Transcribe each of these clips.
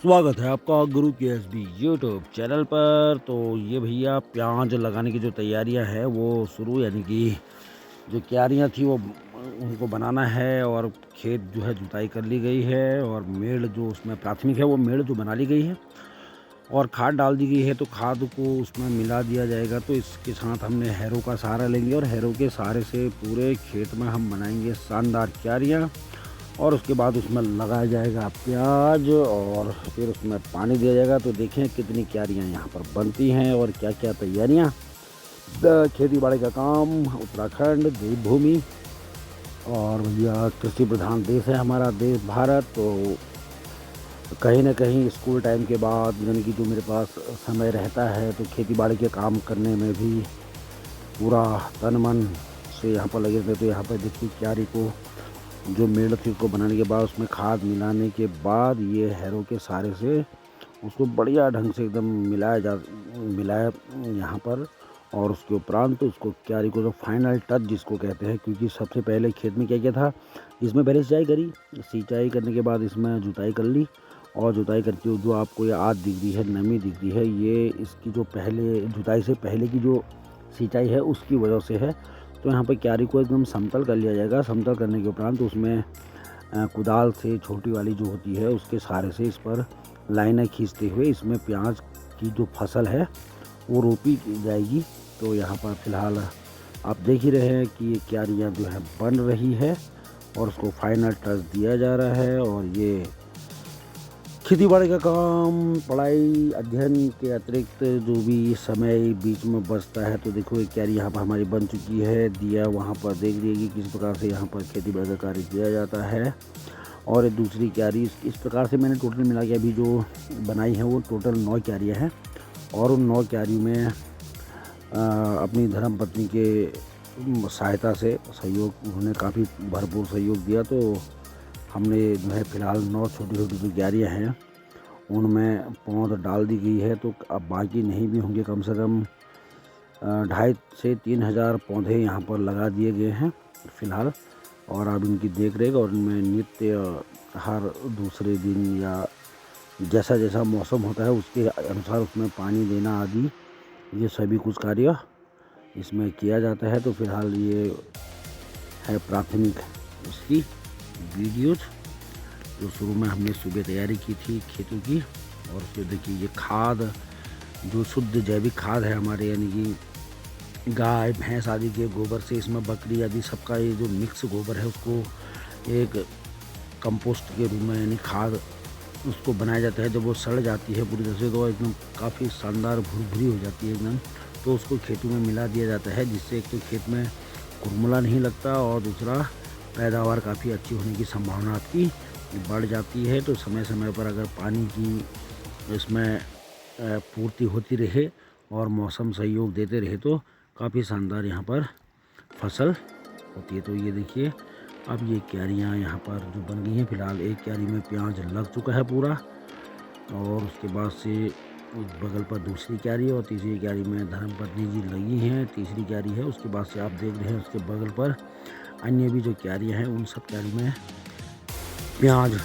स्वागत है आपका गुरु के एस बी यूट्यूब चैनल पर। तो ये भैया प्याज लगाने की जो तैयारियां हैं वो शुरू, यानी कि जो क्यारियां थी वो उनको बनाना है और खेत जो है जुताई कर ली गई है और मेड़ जो उसमें प्राथमिक है वो मेड़ जो बना ली गई है और खाद डाल दी गई है। तो खाद को उसमें मिला दिया जाएगा। तो इसके साथ हमने हैरो का सहारा लेंगे और हैरो के सहारे से पूरे खेत में हम बनाएंगे शानदार क्यारियाँ और उसके बाद उसमें लगाया जाएगा प्याज और फिर उसमें पानी दिया जाएगा। तो देखें कितनी क्यारियाँ यहाँ पर बनती हैं और क्या क्या तैयारियाँ। खेती बाड़ी का काम, उत्तराखंड देवभूमि और भैया कृषि प्रधान देश है हमारा देश भारत। तो कहीं ना कहीं स्कूल टाइम के बाद यानी कि जो मेरे पास समय रहता है तो खेती बाड़ी के काम करने में भी पूरा तन मन से यहाँ पर लगे थे। तो यहाँ पर देखिए क्यारी को जो मेड़ थी उसको बनाने के बाद उसमें खाद मिलाने के बाद ये हैरो के सहारे से उसको बढ़िया ढंग से एकदम मिलाया यहाँ पर। और उसके उपरांत तो उसको क्यारी को जो फाइनल टच जिसको कहते हैं, क्योंकि सबसे पहले खेत में क्या क्या था, इसमें पहले सिंचाई करने के बाद इसमें जुताई कर ली और जुताई करके जो आपको ये आग दिख रही है, नमी दिख रही है, ये इसकी जो पहले जुताई से पहले की जो सिंचाई है उसकी वजह से है। तो यहाँ पर क्यारी को एकदम समतल कर लिया जाएगा। समतल करने के उपरांत उसमें कुदाल से छोटी वाली जो होती है उसके सहारे से इस पर लाइनें खींचते हुए इसमें प्याज की जो फसल है वो रोपी जाएगी। तो यहाँ पर फ़िलहाल आप देख ही रहे हैं कि ये क्यारियाँ जो है बन रही है और उसको फाइनल टच दिया जा रहा है। और ये खेती बाड़ी का काम, पढ़ाई अध्ययन के अतिरिक्त जो भी समय बीच में बचता है, तो देखो ये क्यारी यहाँ पर हमारी बन चुकी है। दिया वहाँ पर देख लीजिए कि किस प्रकार से यहाँ पर खेती बाड़ी का कार्य किया जाता है। और दूसरी क्यारी इस प्रकार से मैंने टोटल मिला के अभी जो बनाई है वो टोटल 9 क्यारियाँ हैं। और उन 9 क्यारी में अपनी धर्मपत्नी के सहायता से सहयोग, उन्होंने काफ़ी भरपूर सहयोग दिया। तो हमने जो है फ़िलहाल 9 छोटी छोटी जो क्यारियाँ हैं उनमें पौध डाल दी गई है। तो अब बाकी नहीं भी होंगे, कम से कम 2,500 से 3,000 पौधे यहाँ पर लगा दिए गए हैं फ़िलहाल। और अब इनकी देख रेख और इनमें नित्य हर दूसरे दिन या जैसा जैसा मौसम होता है उसके अनुसार उसमें पानी देना आदि ये सभी कुछ कार्य इसमें किया जाता है। तो फ़िलहाल ये है प्राथमिक उसकी वीडियोज़ जो शुरू में हमने सुबह तैयारी की थी खेतों की। और उसके देखिए ये खाद जो शुद्ध जैविक खाद है हमारे, यानी कि गाय भैंस आदि के गोबर से, इसमें बकरी आदि सबका ये जो मिक्स गोबर है उसको एक कंपोस्ट के रूप में यानी खाद उसको बनाया जाता है। जब वो सड़ जाती है पूरी तरह से तो एकदम काफ़ी शानदार भुरभुरी हो जाती है एकदम। तो उसको खेतों में मिला दिया जाता है, जिससे एक तो खेत में कुरमुला नहीं लगता और दूसरा पैदावार काफ़ी अच्छी होने की संभावना आपकी बढ़ जाती है। तो समय समय पर अगर पानी की इसमें पूर्ति होती रहे और मौसम सहयोग देते रहे तो काफ़ी शानदार यहाँ पर फसल होती है। तो ये देखिए अब ये क्यारियाँ यहाँ पर जो बन गई हैं, फ़िलहाल एक क्यारी में प्याज लग चुका है पूरा और उसके बाद से बगल पर दूसरी क्यारी और तीसरी क्यारी में धर्मपत्नी जी लगी हैं, तीसरी क्यारी है। उसके बाद से आप देख रहे हैं उसके बगल पर अन्य भी जो क्यारियाँ हैं उन सब क्यारी में प्याज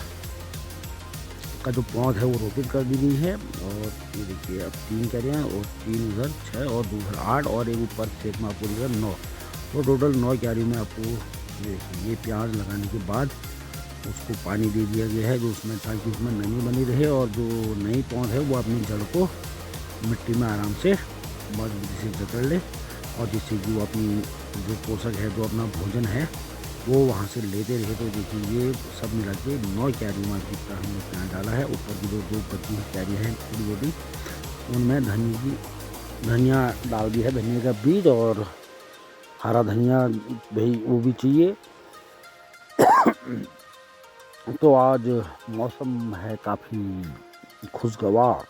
का जो पौध है वो रोपित कर दी गई है। और ये देखिए अब 3 क्यारियाँ और 3 उधर 6 और दूसरा 8 और एक ऊपर खेत में आपको दिख रहा 9। तो टोटल 9 क्यारी में आपको देखिए ये प्याज लगाने के बाद उसको पानी दे दिया गया है जो उसमें, ताकि उसमें नमी बनी रहे और जो नई पौध है वो अपनी जड़ को मिट्टी में आराम से मजबूती से जकड़ ले और जिससे कि वो अपनी जो पोषक है, जो अपना भोजन है वो वहाँ से लेते रहे। तो देखिए ये सब मिला के 9 क्यारी में जितना हमने प्याज डाला है। ऊपर की जो 2 पत्ती क्यारी हैं छोटी छोटी उनमें धनिया डाल दी है, धनिया का बीज, और हरा धनिया भाई वो भी चाहिए। तो आज मौसम है काफ़ी खुशगवार,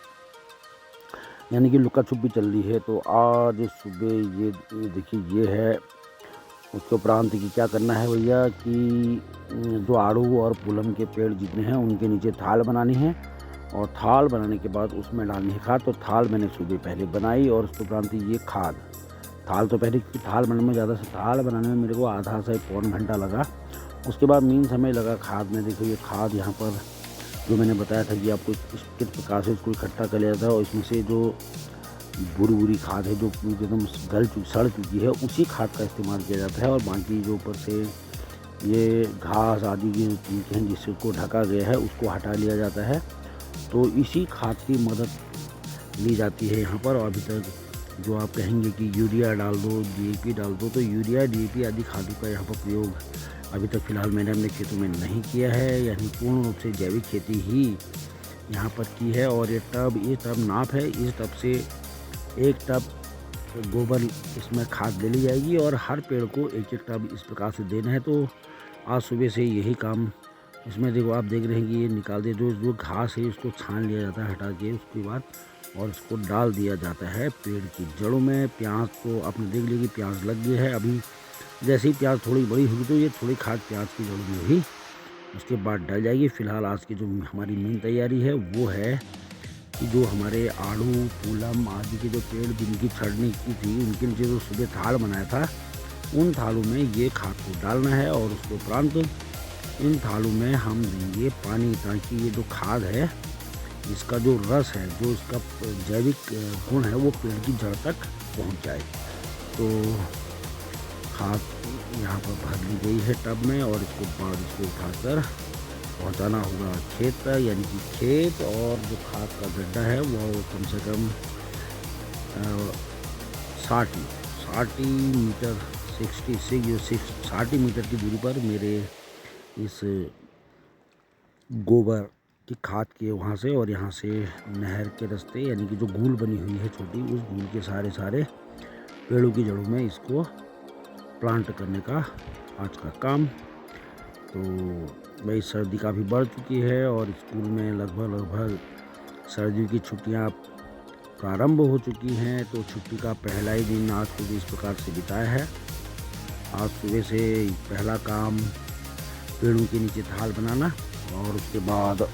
यानी कि लुका छुपी चल रही है। तो आज सुबह ये देखिए ये है। उसके उपरांत की क्या करना है भैया कि जो आड़ू और पुलम के पेड़ जितने हैं उनके नीचे थाल बनानी है और थाल बनाने के बाद उसमें डालनी है खाद। तो थाल मैंने सुबह पहले बनाई और उसके उपरांत ये खाद थाल तो पहले, क्योंकि थाल बनाने में ज़्यादा से थाल बनाने में मेरे को आधा से पौन घंटा लगा। उसके बाद मीन समय लगा खाद में। देखो ये खाद यहाँ पर जो मैंने बताया था कि आपको किस प्रकार से इसको इकट्ठा कर लिया था, और इसमें से जो बुरी खाद है जो एकदम सड़ चुकी है, उसी खाद का इस्तेमाल किया जाता है। और बाकी जो ऊपर से ये घास आदि की चीज़ें हैं जिसको ढका गया है, उसको हटा लिया जाता है। तो इसी खाद की मदद ली जाती है यहाँ पर। और अभी तक जो आप कहेंगे कि यूरिया डाल दो, DAP डाल दो, तो यूरिया DAP आदि खादों का यहाँ पर प्रयोग अभी तक फ़िलहाल मैंने अपने खेतों में नहीं किया है, यानी पूर्ण रूप से जैविक खेती ही यहाँ पर की है। और ये टब नाप है, इस टब से 1 टब गोबर इसमें खाद ले ली जाएगी, और हर पेड़ को 1-1 टब इस प्रकार से देना है। तो आज सुबह से यही काम इसमें देखो, आप देख रहे हैं कि ये निकाल दे, जो घास है उसको छान लिया जाता है हटा के, उसके बाद और इसको डाल दिया जाता है पेड़ की जड़ों में। प्याज तो आपने देख लिया कि प्याज लग गया है। अभी जैसे ही प्याज थोड़ी बड़ी होगी तो ये थोड़ी खाद प्याज की जड़ों में ही उसके बाद डल जाएगी। फ़िलहाल आज की जो हमारी मेन तैयारी है वो है कि जो हमारे आड़ू पूलम आदि के जो पेड़ जिनकी छड़नी की थी, उनके नीचे जो सुबह थाल बनाया था, उन थालों में ये खाद को डालना है। और उसके उपरांत इन थालों में हम देंगे पानी, ताकि ये जो खाद है इसका जो रस है, जो इसका जैविक गुण है, वो पेड़ की जड़ तक पहुंच जाए। तो खाद यहाँ पर भर ली गई है टब में, और इसको बाद इसको उठाकर पहुँचाना होगा खेत पर, यानी कि खेत। और जो खाद का गड्ढा है वो कम से कम 60 मीटर 60 मीटर की दूरी पर मेरे इस गोबर की खाद के वहाँ से, और यहाँ से नहर के रास्ते, यानी कि जो गूल बनी हुई है छोटी, उस गूल के सारे पेड़ों की जड़ों में इसको प्लांट करने का आज का काम। तो भाई सर्दी काफ़ी बढ़ चुकी है, और स्कूल में लगभग सर्दियों की छुट्टियां प्रारंभ हो चुकी हैं। तो छुट्टी का पहला ही दिन आज को इस प्रकार से बिताया है। आज सुबह से पहला काम पेड़ों के नीचे थाल बनाना, और उसके बाद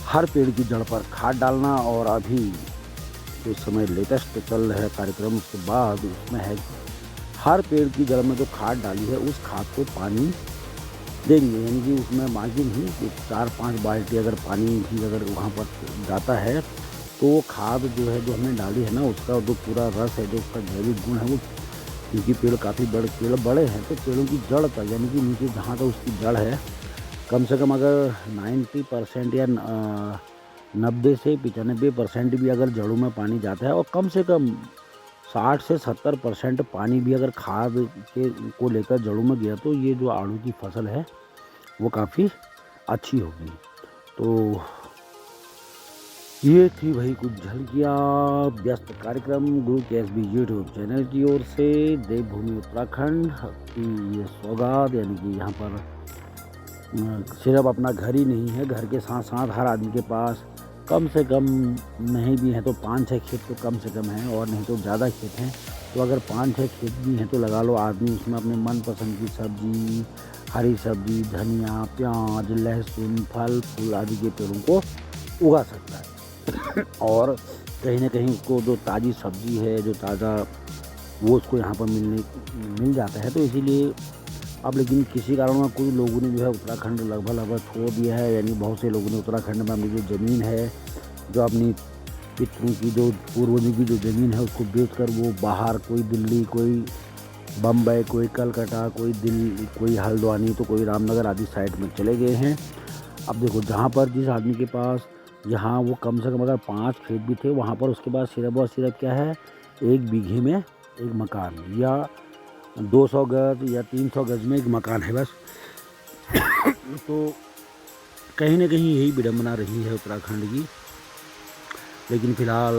हर पेड़ की जड़ पर खाद डालना। और अभी जो समय लेटेस्ट चल रहा है कार्यक्रम, उसके बाद उसमें है हर पेड़ की जड़ में जो खाद डाली है उस खाद को पानी देंगे, यानी कि उसमें बाकी नहीं 4-5 बाल्टी अगर पानी भी अगर वहाँ पर जाता है, तो वो खाद जो है जो हमने डाली है ना, उसका जो पूरा रस है, जो उसका जैविक गुण है, वो क्योंकि पेड़ काफ़ी पेड़ बड़े हैं, तो पेड़ों की जड़ तक, यानी कि नीचे जहाँ तक उसकी जड़ है, कम से कम अगर 90% या 90 से 95% भी अगर जड़ों में पानी जाता है, और कम से कम 60 से 70% पानी भी अगर खाद के को लेकर जड़ों में गया, तो ये जो आड़ू की फसल है वो काफ़ी अच्छी होगी। तो ये थी भाई कुछ झलकियाँ व्यस्त कार्यक्रम गुरु KSB यूट्यूब चैनल की ओर से देवभूमि उत्तराखंड की ये सौगात, यानी कि यहाँ पर सिर्फ अपना घर ही नहीं है, घर के साथ साथ हर आदमी के पास कम से कम नहीं भी हैं तो 5-6 खेत तो कम से कम हैं, और नहीं तो ज़्यादा खेत हैं। तो अगर 5-6 खेत भी हैं तो लगा लो, आदमी उसमें अपने मनपसंद की सब्जी, हरी सब्जी, धनिया, प्याज, लहसुन, फल फूल आदि के पेड़ों को उगा सकता है। और कहीं ना कहीं उसको जो ताज़ी सब्जी है, जो ताज़ा, वो उसको यहाँ पर मिल जाता है। तो इसीलिए अब लेकिन किसी कारण में कुछ लोगों ने जो है उत्तराखंड लगभग छोड़ दिया है, यानी बहुत से लोगों ने उत्तराखंड में अपनी जो ज़मीन है, जो अपनी पितरों की जो पूर्वजों की जो ज़मीन है, उसको बेचकर वो बाहर, कोई दिल्ली, कोई बम्बई, कोई कलकत्ता, कोई हल्द्वानी, तो कोई रामनगर आदि साइड में चले गए हैं। अब देखो, जहाँ पर जिस आदमी के पास, यहाँ वो कम से कम अगर 5 खेत भी थे, वहाँ पर उसके पास सिर्फ और सिर्फ क्या है, 1 बीघे में 1 मकान, या 200 गज या 300 गज में 1 मकान है बस। तो कहीं ना कहीं यही विडंबना रही है उत्तराखंड की। लेकिन फ़िलहाल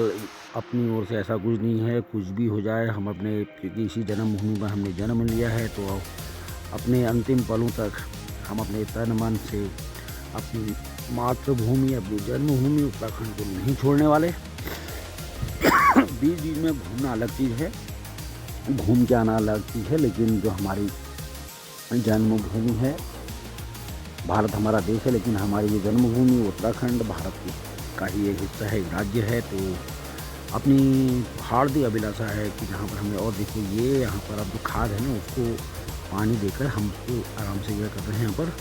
अपनी ओर से ऐसा कुछ नहीं है, कुछ भी हो जाए, हम अपने, क्योंकि इसी जन्मभूमि पर हमने जन्म लिया है, तो अपने अंतिम पलों तक हम अपने तन मन से अपनी मातृभूमि, अपनी जन्मभूमि उत्तराखंड को नहीं छोड़ने वाले। बीच बीच में घूमना अलग चीज़ है, घूम के आना अलग चीज़ है, लेकिन जो हमारी जन्मभूमि है, भारत हमारा देश है, लेकिन हमारी ये जन्मभूमि उत्तराखंड भारत का ही एक हिस्सा है, एक राज्य है। तो अपनी हार्दिक अभिलाषा है कि जहाँ पर हमें, और देखो ये यहाँ पर अब जो खाद है ना, उसको पानी देकर हम उसको आराम से क्या कर रहे हैं, यहाँ पर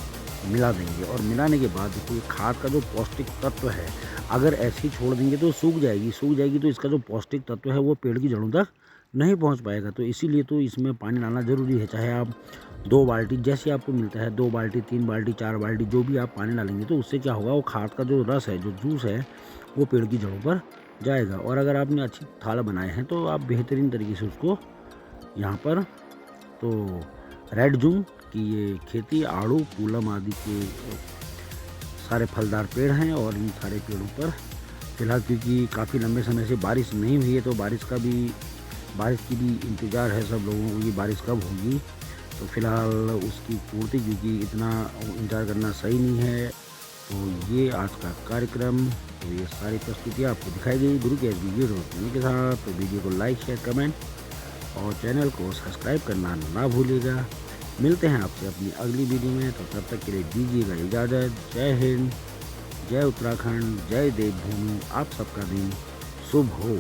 मिला देंगे। और मिलाने के बाद देखिए खाद का जो पौष्टिक तत्व है, अगर ऐसे ही छोड़ देंगे तो सूख जाएगी तो इसका जो पौष्टिक तत्व है वो पेड़ की जड़ों तक नहीं पहुंच पाएगा। तो इसीलिए तो इसमें पानी डालना ज़रूरी है। चाहे आप 2 बाल्टी जैसे आपको मिलता है, 2 बाल्टी, 3 बाल्टी, 4 बाल्टी, जो भी आप पानी डालेंगे तो उससे क्या होगा, वो खाद का जो रस है, जो जूस है, वो पेड़ की जड़ों पर जाएगा। और अगर आपने अच्छी थाल बनाए हैं तो आप बेहतरीन तरीके से उसको यहाँ पर तो रेड जूम की ये खेती आड़ू पूलम आदि के सारे फलदार पेड़ हैं। और इन सारे पेड़ों पर फिलहाल क्योंकि काफ़ी लंबे समय से बारिश नहीं हुई है तो बारिश की भी इंतज़ार है सब लोगों को, ये बारिश कब होगी। तो फिलहाल उसकी पूर्ति, क्योंकि इतना इंतज़ार करना सही नहीं है। तो ये आज का कार्यक्रम, तो ये सारी प्रस्तुतियाँ आपको दिखाई गई गुरु के एसबी यूट्यूब चैनल के साथ। तो वीडियो को लाइक, शेयर, कमेंट और चैनल को सब्सक्राइब करना ना भूलिएगा। मिलते हैं आपसे अपनी अगली वीडियो में, तो तब तक के लिए दीजिएगा इजाज़त। जय हिंद, जय उत्तराखंड, जय देवभूमि। आप सबका दिन शुभ हो।